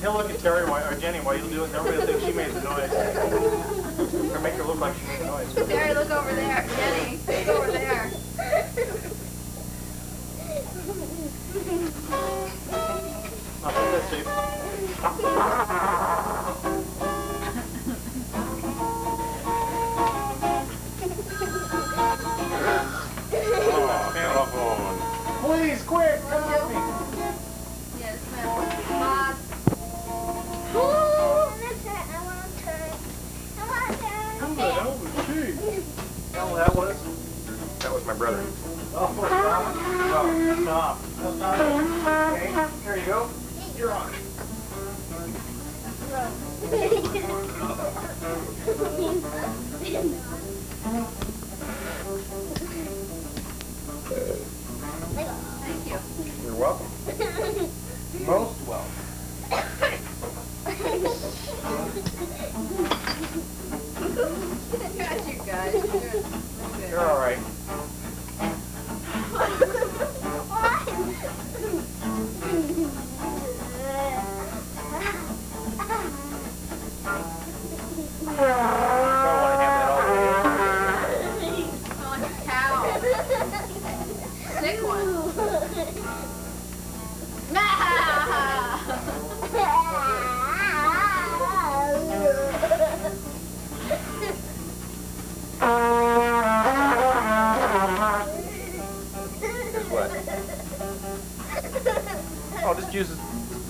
He'll look at Terry or Jenny while you do it, and everybody will think she made the noise. Or make her look like she made the noise. Terry, look over there. Jenny, look over there. I'll put that safe. Telephone. Please, quick, come get me. Yes, ma'am. Bob. Who the hell was she? Hell, that was? That was my brother. Oh, stop. Stop. Stop. Okay, here you go. You're on. Thank you. You're welcome. Most welcome. Got you guys. You're all right. Sick one. Guess what? Oh, just use the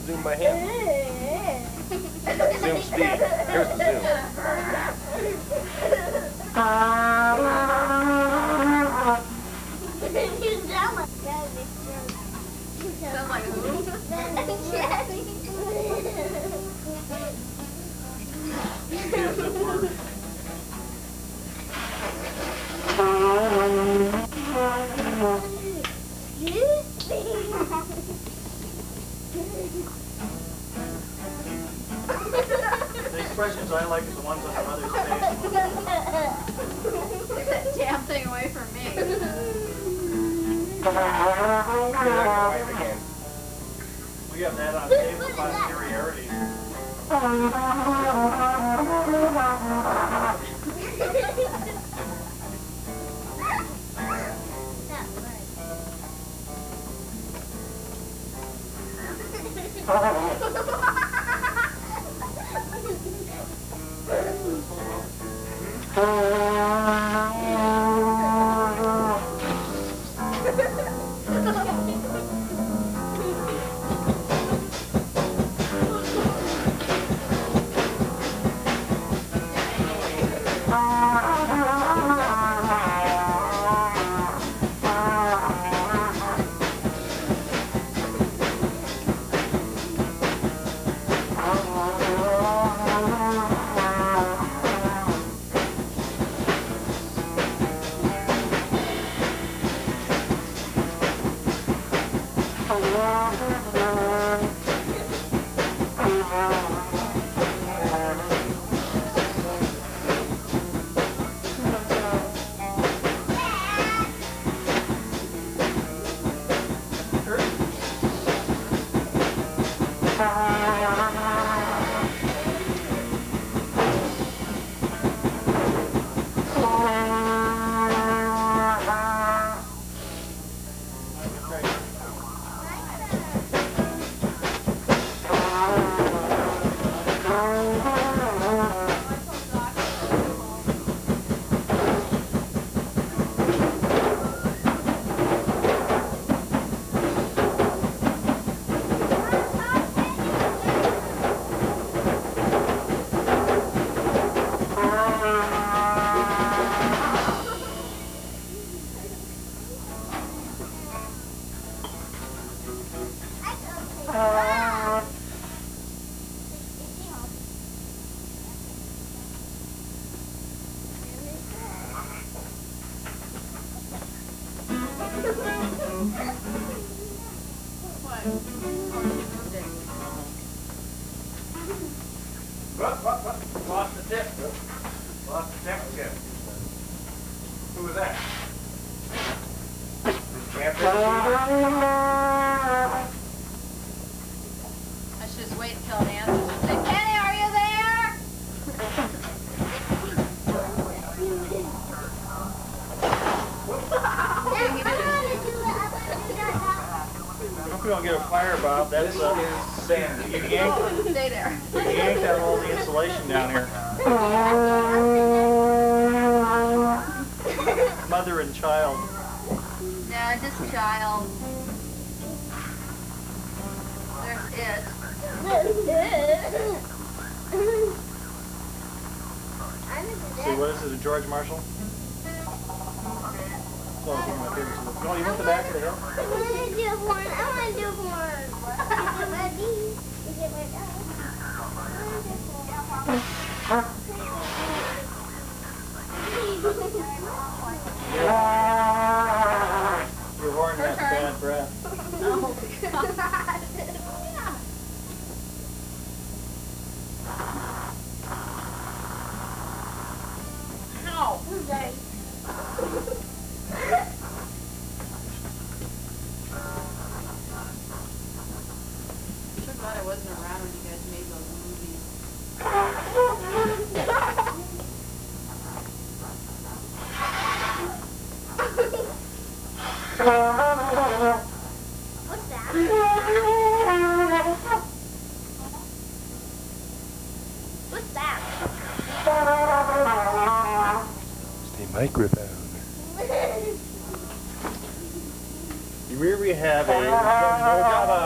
zoom by hand. Zoom speed. Here's the zoom. Sounds like who? Here's the word. The expressions I like are the ones on your mother's face. Get that damn thing away from me. We got that on table by superiority. What? Lost the tip. Lost the tip again. Who was that? Let's just wait until it answers and say, Penny, are you there? Hope we don't get a fire, Bob. That's Sandy. you yanked Stay there. out all the insulation down here. Mother and child. No, just child. There's it. See, what is it, a George Marshall? Well, it's one of my favorites. No, you want the back of the hill? I want to do one. I want to do one. Is it ready? Is it ready? Your horn has bad breath. Oh, God. Ow. Sorry. I'm so glad I wasn't around when you guys made those movies. What's that? What's that? It's the microphone. Here we have a Java.